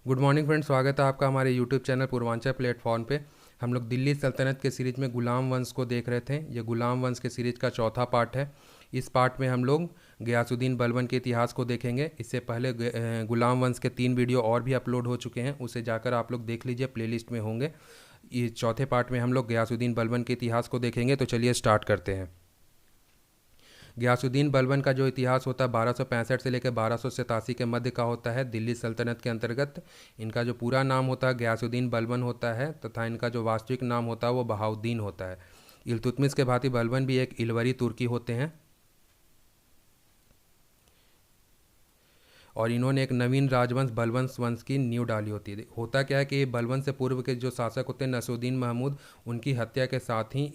Good morning friends, स्वागत है आपका हमारे यूट्यूब चैनल पूर्वांचल प्लेटफॉर्म पे। हम लोग दिल्ली सल्तनत के सीरीज में गुलाम वंश को देख रहे थे। ये गुलाम वंश के सीरीज का चौथा पार्ट है। इस पार्ट में हम लोग गयासुद्दीन बलबन के इतिहास को देखेंगे। इससे पहले गुलाम वंश के 3 वीडियो और भी अपलोड हो चुके हैं, उसे जाकर आप लोग देख लीजिए, प्लेलिस्ट में होंगे। ये चौथे पार्ट में हम लोग गयासुद्दीन बलबन के इतिहास को देखेंगे। तो चलिए स्टार्ट करते हैं। गयासुद्दीन बलबन का जो इतिहास होता है 1265 से लेकर 1287 के मध्य का होता है, दिल्ली सल्तनत के अंतर्गत। इनका जो पूरा नाम होता है गयासुद्दीन बलबन होता है, तथा इनका जो वास्तविक नाम होता है वो बहाउद्दीन होता है। इल्तुतमिश के भांति बलबन भी एक इलवरी तुर्की होते हैं, और इन्होंने एक नवीन राजवंश बलवंश वंश की नींव डाली होती है। होता क्या है कि बलबन से पूर्व के जो शासक होते हैं नसरुद्दीन महमूद, उनकी हत्या के साथ ही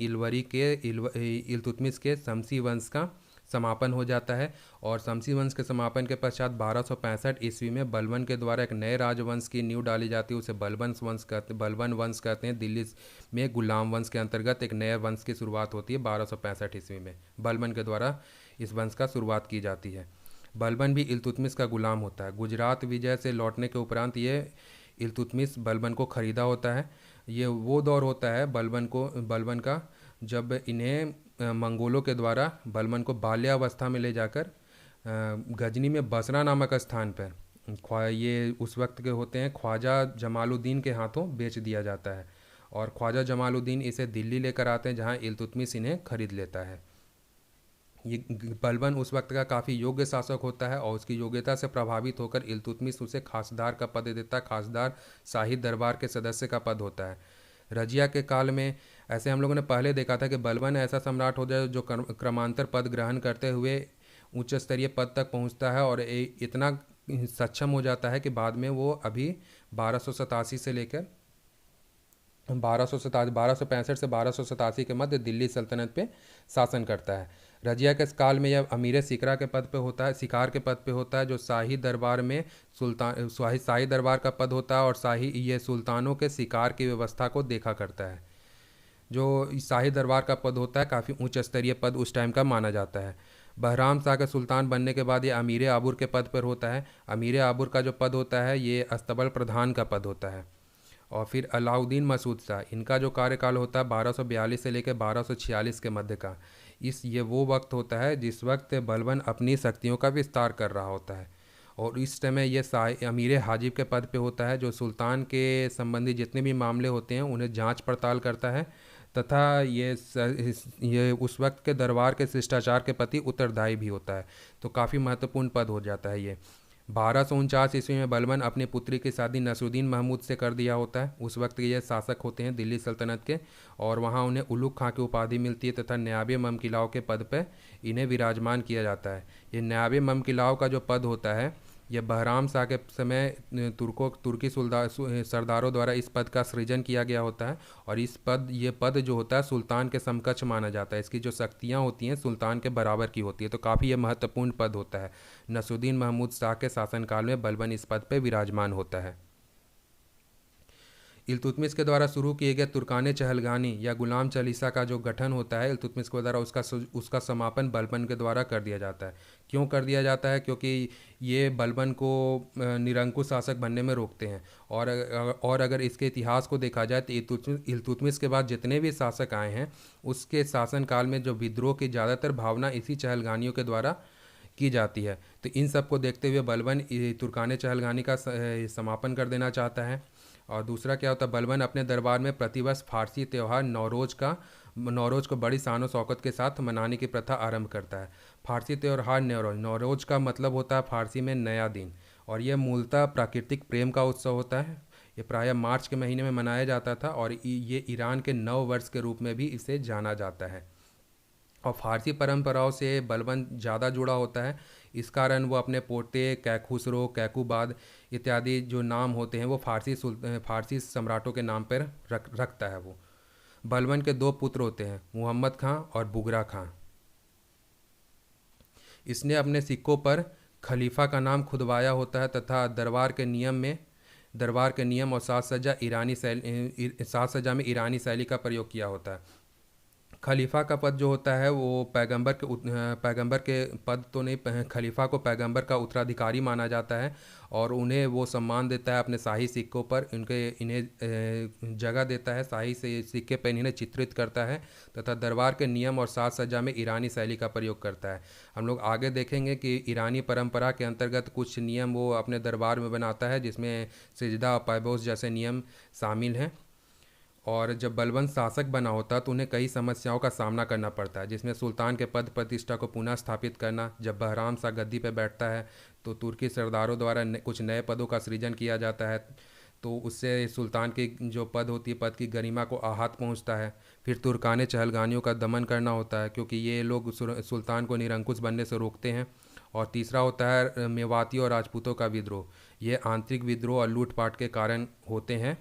इल्तुतमिश के शमसी वंश का समापन हो जाता है। और शमसी वंश के समापन के पश्चात 1265 ईस्वी में बलबन के द्वारा एक नए राजवंश की नींव डाली जाती है। उसे बलबन वंश कहते हैं। दिल्ली में गुलाम वंश के अंतर्गत एक नए वंश की शुरुआत होती है 1265 ईस्वी में। बलबन के द्वारा इस वंश का शुरुआत की जाती है। बलबन भी इल्तुतमिश का गुलाम होता है। गुजरात विजय से लौटने के उपरांत ये इल्तुतमिश बलबन को खरीदा होता है। ये वो दौर होता है बलबन का जब इन्हें मंगोलों के द्वारा बलबन को बाल्यावस्था में ले जाकर गजनी में बसरा नामक स्थान पर ये उस वक्त के होते हैं ख्वाजा जमालुद्दीन के हाथों बेच दिया जाता है। और ख्वाजा जमालुद्दीन इसे दिल्ली लेकर आते हैं, जहां इल्तुतमिश इन्हें खरीद लेता है। ये बलबन उस वक्त का काफ़ी योग्य शासक होता है, और उसकी योग्यता से प्रभावित होकर इल्तुतमिश उसे खासदार का पद देता है। खासदार शाही दरबार के सदस्य का पद होता है। रजिया के काल में ऐसे हम लोगों ने पहले देखा था कि बलबन ऐसा सम्राट हो जाए जो क्रमांतर पद ग्रहण करते हुए उच्च स्तरीय पद तक पहुंचता है, और इतना सक्षम हो जाता है कि बाद में वो अभी 1287 से लेकर 1265 से 1287 के मध्य दिल्ली सल्तनत पे शासन करता है। रजिया के इस काल में यह अमीर सिकरा के पद पे होता है, शिकार के पद पे होता है, जो शाही दरबार में शाही दरबार का पद होता है, और ये सुल्तानों के शिकार की व्यवस्था को देखा करता है। जो शाही दरबार का पद होता है काफ़ी उच्च स्तरीय पद उस टाइम का माना जाता है। बहराम शाह के सुल्तान बनने के बाद ये अमीर आबूर के पद पर होता है। अमीर आबूर का जो पद होता है ये अस्तबल प्रधान का पद होता है। और फिर अलाउद्दीन मसूद शाह, इनका जो कार्यकाल होता है 1242 से लेकर 1246 के मध्य का। ये वो वक्त होता है जिस वक्त बलबन अपनी शक्तियों का विस्तार कर रहा होता है। और इस समय ये अमीर हाजिब के पद पे होता है, जो सुल्तान के संबंधी जितने भी मामले होते हैं उन्हें जांच पड़ताल करता है, तथा ये उस वक्त के दरबार के शिष्टाचार के प्रति उत्तरदायी भी होता है। तो काफ़ी महत्वपूर्ण पद हो जाता है ये। 1249 ईस्वी में बलबन अपनी पुत्री की शादी नसरुद्दीन महमूद से कर दिया होता है। उस वक्त ये शासक होते हैं दिल्ली सल्तनत के, और वहाँ उन्हें उलुग खां की उपाधि मिलती है, तथा नायब ममकिलाओं के पद पर इन्हें विराजमान किया जाता है। ये नायब ममकिलाओं का जो पद होता है यह बहराम शाह के समय तुर्की सरदारों द्वारा इस पद का सृजन किया गया होता है। और ये पद जो होता है सुल्तान के समकक्ष माना जाता है। इसकी जो शक्तियाँ होती हैं सुल्तान के बराबर की होती है। तो काफ़ी ये महत्वपूर्ण पद होता है। नसरुद्दीन महमूद शाह के शासनकाल में बलबन इस पद पर विराजमान होता है। इल्तुतमिश के द्वारा शुरू किए गए तुर्कान चहलगानी या गुलाम चालीसा का जो गठन होता है इल्तुतमिश के द्वारा उसका समापन बलबन के द्वारा कर दिया जाता है। क्यों कर दिया जाता है? क्योंकि ये बलबन को निरंकुश शासक बनने में रोकते हैं। और अगर इसके इतिहास को देखा जाए तो इल्तुतमिश के बाद जितने भी शासक आए हैं उसके शासनकाल में जो विद्रोह की ज़्यादातर भावना इसी चहलगानियों के द्वारा की जाती है। तो इन सब को देखते हुए बलबन तुर्कान चहलगानी का समापन कर देना चाहता है। और दूसरा क्या होता है, बलबन अपने दरबार में प्रतिवर्ष फारसी त्यौहार नौरोज को बड़ी शान शौकत के साथ मनाने की प्रथा आरंभ करता है। फारसी त्यौहार नौरोज का मतलब होता है फारसी में नया दिन, और यह मूलतः प्राकृतिक प्रेम का उत्सव होता है। ये प्रायः मार्च के महीने में मनाया जाता था, और ये ईरान के नव वर्ष के रूप में भी इसे जाना जाता है। और फारसी परंपराओं से बलबन ज़्यादा जुड़ा होता है। इस कारण वो अपने पोते कैखुसरो, कैकुबाद इत्यादि जो नाम होते हैं वो फारसी सम्राटों के नाम पर रखता है वो। बलबन के 2 पुत्र होते हैं, मुहम्मद खां और बुगरा खां। इसने अपने सिक्कों पर खलीफा का नाम खुदवाया होता है, तथा दरबार के नियम और साज सज्जा में ईरानी शैली का प्रयोग किया होता है। खलीफा का पद जो होता है वो पैगंबर के पद तो नहीं, खलीफा को पैगंबर का उत्तराधिकारी माना जाता है और उन्हें वो सम्मान देता है अपने शाही सिक्कों पर, इन्हें जगह देता है, शाही से सिक्के पर इन्हें चित्रित करता है तथा दरबार के नियम और साज सज्जा में ईरानी शैली का प्रयोग करता है। हम लोग आगे देखेंगे कि ईरानी परंपरा के अंतर्गत कुछ नियम वो अपने दरबार में बनाता है जिसमें सिजदा और पैबोस जैसे नियम शामिल हैं। और जब बलबन शासक बना होता तो उन्हें कई समस्याओं का सामना करना पड़ता है, जिसमें सुल्तान के पद प्रतिष्ठा को पुनः स्थापित करना। जब बहराम शाह गद्दी पर बैठता है तो तुर्की सरदारों द्वारा कुछ नए पदों का सृजन किया जाता है, तो उससे सुल्तान की जो पद होती है, पद की गरिमा को आहत पहुंचता है। फिर तुर्काने चहलगानियों का दमन करना होता है क्योंकि ये लोग सुल्तान को निरंकुश बनने से रोकते हैं। और तीसरा होता है मेवाती और राजपूतों का विद्रोह। ये आंतरिक विद्रोह और लूटपाट के कारण होते हैं,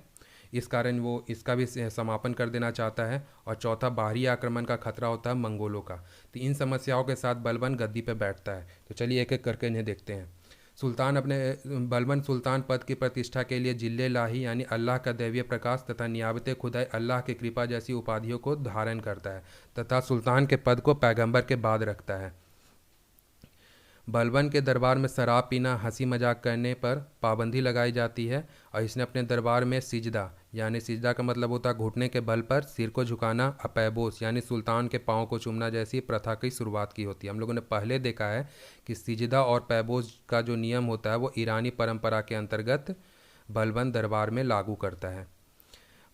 इस कारण वो इसका भी समापन कर देना चाहता है। और चौथा बाहरी आक्रमण का खतरा होता है मंगोलों का। तो इन समस्याओं के साथ बलबन गद्दी पर बैठता है। तो चलिए एक एक करके इन्हें देखते हैं। बलबन सुल्तान पद की प्रतिष्ठा के लिए जिल्ले लाही यानी अल्लाह का दैवीय प्रकाश तथा नियाबत खुदाई अल्लाह की कृपा जैसी उपाधियों को धारण करता है तथा सुल्तान के पद को पैगंबर के बाद रखता है। बलबन के दरबार में शराब पीना, हंसी मजाक करने पर पाबंदी लगाई जाती है और इसने अपने दरबार में सिजदा यानी सिजदा का मतलब होता है घुटने के बल पर सिर को झुकाना, अपैबोस यानी सुल्तान के पाँव को चूमना जैसी प्रथा की शुरुआत की होती है। हम लोगों ने पहले देखा है कि सिजदा और पैबोस का जो नियम होता है वो ईरानी परंपरा के अंतर्गत बलबन दरबार में लागू करता है।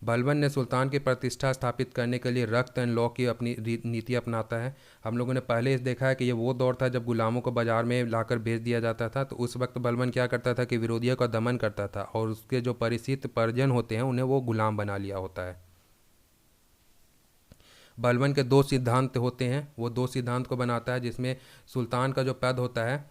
बलबन ने सुल्तान की प्रतिष्ठा स्थापित करने के लिए रक्त एंड लॉ की अपनी नीति अपनाता है। हम लोगों ने पहले इस देखा है कि ये वो दौर था जब गुलामों को बाजार में लाकर बेच दिया जाता था, तो उस वक्त बलबन क्या करता था कि विरोधियों का दमन करता था और उसके जो परिचित परिजन होते हैं उन्हें वो गुलाम बना लिया होता है। बलबन के दो सिद्धांत होते हैं, वो दो सिद्धांत को बनाता है जिसमें सुल्तान का जो पद होता है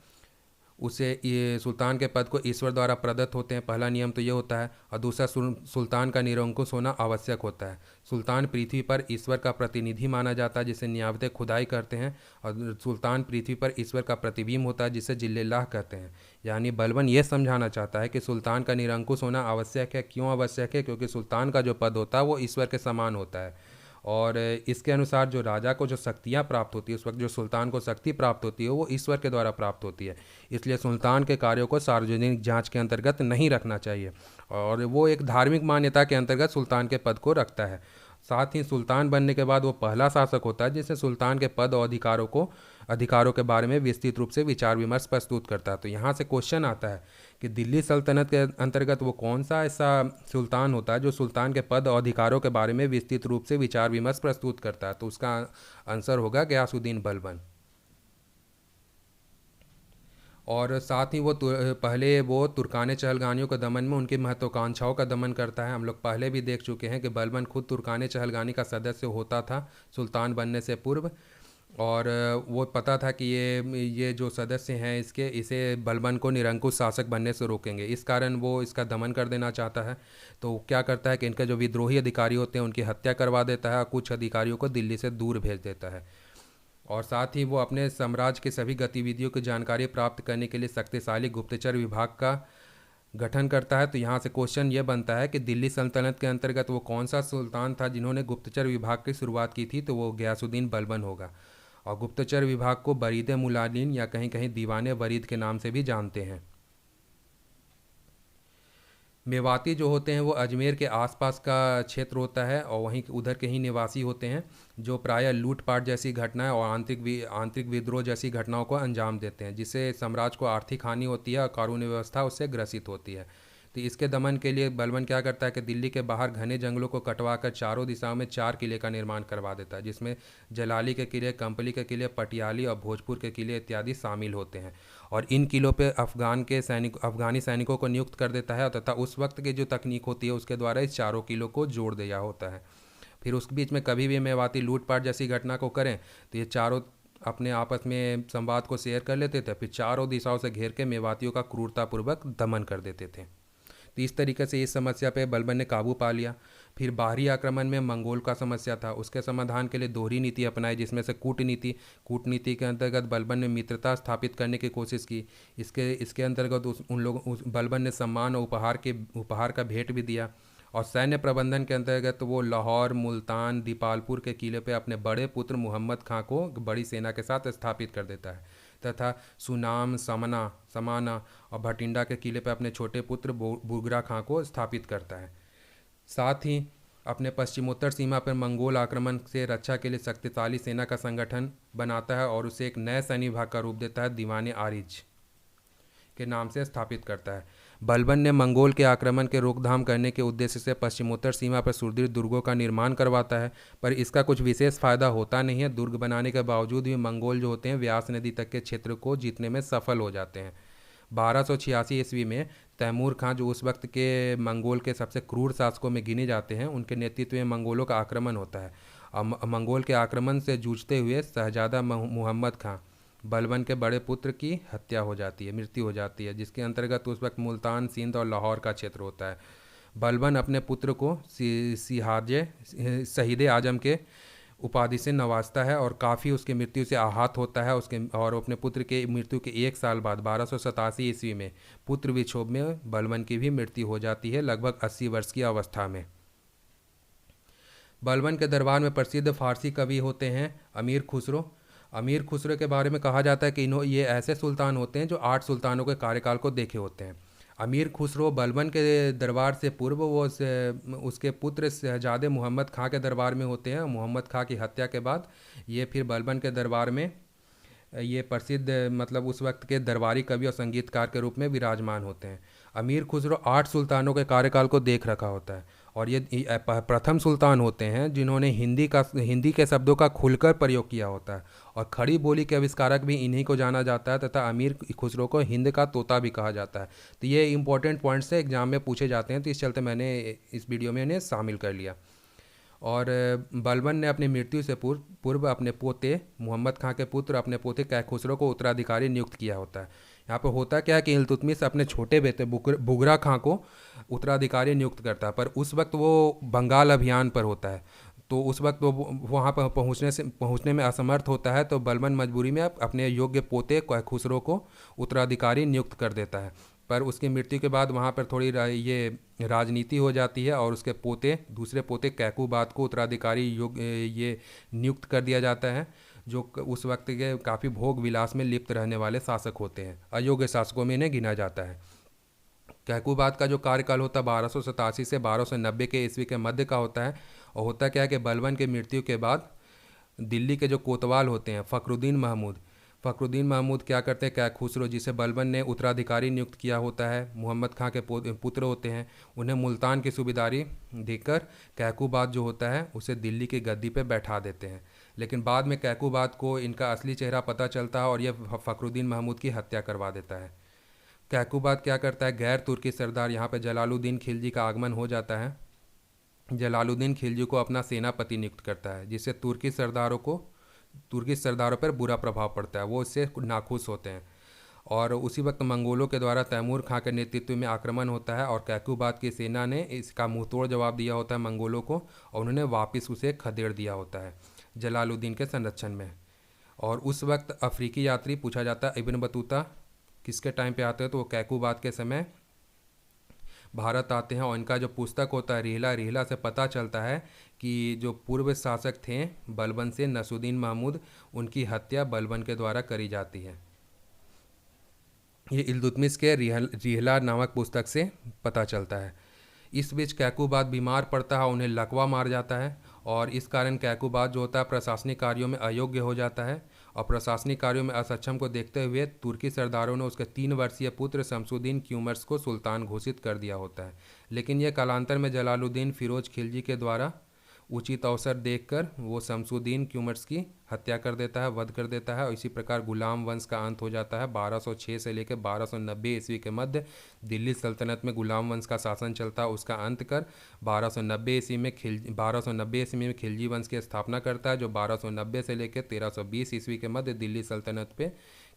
उसे ये सुल्तान के पद को ईश्वर द्वारा प्रदत्त होते हैं, पहला नियम तो ये होता है। और दूसरा सुल्तान का निरंकुश होना आवश्यक होता है। सुल्तान पृथ्वी पर ईश्वर का प्रतिनिधि माना जाता है जिसे नियाबतें खुदाई करते हैं, और सुल्तान पृथ्वी पर ईश्वर का प्रतिबिंब होता है जिसे जिल्लेल्लाह कहते हैं। यानी बलबन ये समझाना चाहता है कि सुल्तान का निरंकुश होना आवश्यक है। क्यों आवश्यक है? क्योंकि सुल्तान का जो पद होता है वो ईश्वर के समान होता है और इसके अनुसार जो राजा को जो शक्तियाँ प्राप्त होती है, उस वक्त जो सुल्तान को शक्ति प्राप्त होती है वो ईश्वर के द्वारा प्राप्त होती है। इसलिए सुल्तान के कार्यों को सार्वजनिक जांच के अंतर्गत नहीं रखना चाहिए और वो एक धार्मिक मान्यता के अंतर्गत सुल्तान के पद को रखता है। साथ ही सुल्तान बनने के बाद वो पहला शासक होता है जिससे सुल्तान के पद और अधिकारों के बारे में विस्तृत रूप से विचार विमर्श प्रस्तुत करता है। तो यहाँ से क्वेश्चन आता है कि दिल्ली सल्तनत के अंतर्गत वो कौन सा ऐसा सुल्तान होता है जो सुल्तान के पद और अधिकारों के बारे में विस्तृत रूप से विचार विमर्श प्रस्तुत करता है? तो उसका आंसर होगा गयासुद्दीन बलबन। और साथ ही पहले वो तुर्काने चहलगानियों के दमन में उनकी महत्वाकांक्षाओं का दमन करता है। हम लोग पहले भी देख चुके हैं कि बलबन खुद तुर्काने चहलगानी का सदस्य होता था सुल्तान बनने से पूर्व, और वो पता था कि ये जो सदस्य हैं इसे बलबन को निरंकुश शासक बनने से रोकेंगे, इस कारण वो इसका दमन कर देना चाहता है। तो क्या करता है कि इनके जो विद्रोही अधिकारी होते हैं उनकी हत्या करवा देता है और कुछ अधिकारियों को दिल्ली से दूर भेज देता है। और साथ ही वो अपने साम्राज्य की सभी गतिविधियों की जानकारी प्राप्त करने के लिए शक्तिशाली गुप्तचर विभाग का गठन करता है। तो यहाँ से क्वेश्चन ये बनता है कि दिल्ली सल्तनत के अंतर्गत वो कौन सा सुल्तान था जिन्होंने गुप्तचर विभाग की शुरुआत की थी? तो वो गयासुद्दीन बलबन होगा। और गुप्तचर विभाग को बरीद मुलालिन या कहीं कहीं दीवाने बरीद के नाम से भी जानते हैं। मेवाती जो होते हैं वो अजमेर के आसपास का क्षेत्र होता है और वहीं उधर के ही निवासी होते हैं जो प्रायः लूटपाट जैसी घटनाएं और आंतरिक विद्रोह जैसी घटनाओं को अंजाम देते हैं, जिससे साम्राज्य को आर्थिक हानि होती है और कानूनी व्यवस्था उससे ग्रसित होती है। तो इसके दमन के लिए बलबन क्या करता है कि दिल्ली के बाहर घने जंगलों को कटवाकर चारों दिशाओं में 4 किले का निर्माण करवा देता है, जिसमें जलाली के किले, कंपली के किले, पटियाली और भोजपुर के किले इत्यादि शामिल होते हैं। और इन किलों पे अफगानी सैनिकों को नियुक्त कर देता है तथा उस वक्त की जो तकनीक होती है उसके द्वारा इस चारों किलों को जोड़ दिया होता है। फिर उस बीच में कभी भी मेवाती लूटपाट जैसी घटना को करें तो ये चारों अपने आपस में संवाद को शेयर कर लेते थे, फिर चारों दिशाओं से घेर के मेवातियों का क्रूरतापूर्वक दमन कर देते थे। तो इस तरीके से इस समस्या पे बलबन ने काबू पा लिया। फिर बाहरी आक्रमण में मंगोल का समस्या था, उसके समाधान के लिए दोहरी नीति अपनाई जिसमें से कूटनीति के अंतर्गत बलबन ने मित्रता स्थापित करने की कोशिश की। इसके अंतर्गत बलबन ने सम्मान और उपहार का भेंट भी दिया और सैन्य प्रबंधन के अंतर्गत वो लाहौर, मुल्तान, दीपालपुर के किले पे अपने बड़े पुत्र मुहम्मद खां को बड़ी सेना के साथ स्थापित कर देता है तथा सुनाम, समाना और भटिंडा के किले पे अपने छोटे पुत्र बुगरा खां को स्थापित करता है। साथ ही अपने पश्चिमोत्तर सीमा पर मंगोल आक्रमण से रक्षा के लिए शक्तिशाली सेना का संगठन बनाता है और उसे एक नए सैन्य विभाग का रूप देता है, दीवाने आरिज के नाम से स्थापित करता है। बलबन ने मंगोल के आक्रमण के रोकथाम करने के उद्देश्य से पश्चिमोत्तर सीमा पर सुदृढ़ दुर्गों का निर्माण करवाता है, पर इसका कुछ विशेष फायदा होता नहीं है। दुर्ग बनाने के बावजूद भी मंगोल जो होते हैं व्यास नदी तक के क्षेत्र को जीतने में सफल हो जाते हैं। 1286 ईस्वी में तैमूर खां, जो उस वक्त के मंगोल के सबसे क्रूर शासकों में गिने जाते हैं, उनके नेतृत्व में मंगोलों का आक्रमण होता है। मंगोल के आक्रमण से जूझते हुए शहजादा मुहम्मद खां, बलबन के बड़े पुत्र की मृत्यु हो जाती है, जिसके अंतर्गत उस वक्त मुल्तान, सिंध और लाहौर का क्षेत्र होता है। बलबन अपने पुत्र को शहीद आजम के उपाधि से नवाजता है और काफ़ी उसकी मृत्यु से आहत होता है। और अपने पुत्र के मृत्यु के एक साल बाद 1287 ईस्वी में पुत्र विक्षोभ में बलबन की भी मृत्यु हो जाती है, लगभग 80 वर्ष की अवस्था में। बलबन के दरबार में प्रसिद्ध फारसी कवि होते हैं अमीर खुसरो। अमीर खुसरो के बारे में कहा जाता है कि ये ऐसे सुल्तान होते हैं जो 8 सुल्तानों के कार्यकाल को देखे होते हैं। अमीर खुसरो बलबन के दरबार से पूर्व वो उसके पुत्र शहजादे मुहम्मद खां के दरबार में होते हैं। मुहम्मद खां की हत्या के बाद ये फिर बलबन के दरबार में ये प्रसिद्ध मतलब उस वक्त के दरबारी कवि और संगीतकार के रूप में विराजमान होते हैं। अमीर खुसरो 8 सुल्तानों के कार्यकाल को देख रखा होता है और ये प्रथम सुल्तान होते हैं जिन्होंने हिंदी के शब्दों का खुलकर प्रयोग किया होता है और खड़ी बोली के आविष्कारक भी इन्हीं को जाना जाता है तथा अमीर खुसरो को हिंद का तोता भी कहा जाता है। तो ये इंपॉर्टेंट पॉइंट्स से एग्जाम में पूछे जाते हैं, तो इस चलते मैंने इस वीडियो में इन्हें शामिल कर लिया। और बलबन ने अपनी मृत्यु से पूर्व अपने पोते मुहम्मद खां के पुत्र अपने पोते कैखुसरो को उत्तराधिकारी नियुक्त किया होता है। यहाँ पर होता क्या है कि इल्तुतमिश अपने छोटे बेटे बुगरा खां को उत्तराधिकारी नियुक्त करता है, पर उस वक्त वो बंगाल अभियान पर होता है, तो उस वक्त वो वहाँ पर पहुँचने में असमर्थ होता है। तो बलबन मजबूरी में अपने योग्य पोते कैखुसरो को उत्तराधिकारी नियुक्त कर देता है, पर उसकी मृत्यु के बाद वहाँ पर थोड़ी ये राजनीति हो जाती है और उसके दूसरे पोते कैकुबाद को उत्तराधिकारी ये नियुक्त कर दिया जाता है, जो उस वक्त के काफ़ी भोग विलास में लिप्त रहने वाले शासक होते हैं। अयोग्य शासकों में इन्हें गिना जाता है। कैकुबाद का जो कार्यकाल होता है 1287 से 1290 के ईस्वी के मध्य का होता है। और होता क्या है कि बलबन की मृत्यु के बाद दिल्ली के जो कोतवाल होते हैं फ़खरुद्दीन महमूद क्या करते हैं, कैखुसरो जिसे बलबन ने उत्तराधिकारी नियुक्त किया होता है, मुहम्मद खां के पुत्र होते हैं, उन्हें मुल्तान की सूबेदारी देकर कैकुबाद जो होता है उसे दिल्ली की गद्दी पे बैठा देते हैं। लेकिन बाद में कैकुबाद को इनका असली चेहरा पता चलता है और यह फ़खरुद्दीन महमूद की हत्या करवा देता है। कैकुबाद क्या करता है, गैर तुर्की सरदार यहाँ पे जलालुद्दीन खिलजी का आगमन हो जाता है। जलालुद्दीन खिलजी को अपना सेनापति नियुक्त करता है, जिससे तुर्की सरदारों पर बुरा प्रभाव पड़ता है, वो इससे नाखुश होते हैं। और उसी वक्त मंगोलों के द्वारा तैमूर खां के नेतृत्व में आक्रमण होता है और कैकुबाद की सेना ने इसका मुंहतोड़ जवाब दिया होता है मंगोलों को, और उन्होंने वापस उसे खदेड़ दिया होता है जलालुद्दीन के संरक्षण में। और उस वक्त अफ्रीकी यात्री पूछा जाता है इब्न बतूता किसके टाइम पे आते हैं, तो वो कैकुबाद के समय भारत आते हैं। और इनका जो पुस्तक होता है रिहला से पता चलता है कि जो पूर्व शासक थे बलबन से नसुद्दीन महमूद, उनकी हत्या बलबन के द्वारा करी जाती है। ये इल्तुतमिश के रिहला नामक पुस्तक से पता चलता है। इस बीच कैकुबाद बीमार पड़ता है, उन्हें लकवा मार जाता है और इस कारण कैकुबाद जो होता है प्रशासनिक कार्यों में अयोग्य हो जाता है। और प्रशासनिक कार्यों में असक्षम को देखते हुए तुर्की सरदारों ने उसके 3 वर्षीय पुत्र शमसुद्दीन क्यूमर्स को सुल्तान घोषित कर दिया होता है। लेकिन यह कालांतर में जलालुद्दीन फिरोज खिलजी के द्वारा उचित अवसर देखकर वो शमसुद्दीन क्यूमर्स की हत्या कर देता है, वध कर देता है। और इसी प्रकार गुलाम वंश का अंत हो जाता है। 1206 से लेकर 1290 ईस्वी के मध्य दिल्ली सल्तनत में गुलाम वंश का शासन चलता है, उसका अंत कर 1290 ईस्वी में खिलजी वंश की स्थापना करता है, जो 1290 से लेकर 1320 ईस्वी के मध्य दिल्ली सल्तनत पे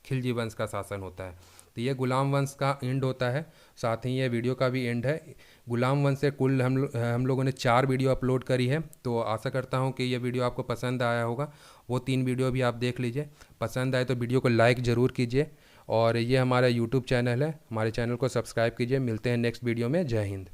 खिलजी वंश का शासन होता है। तो ये गुलाम वंश का एंड होता है, साथ ही ये वीडियो का भी एंड है। गुलाम वंश से कुल हम लोगों ने 4 वीडियो अपलोड करी है, तो आशा करता हूँ कि ये वीडियो आपको पसंद आया होगा। वो 3 वीडियो भी आप देख लीजिए, पसंद आए तो वीडियो को लाइक ज़रूर कीजिए। और ये हमारा यूट्यूब चैनल है, हमारे चैनल को सब्सक्राइब कीजिए। मिलते हैं नेक्स्ट वीडियो में। जय हिंद।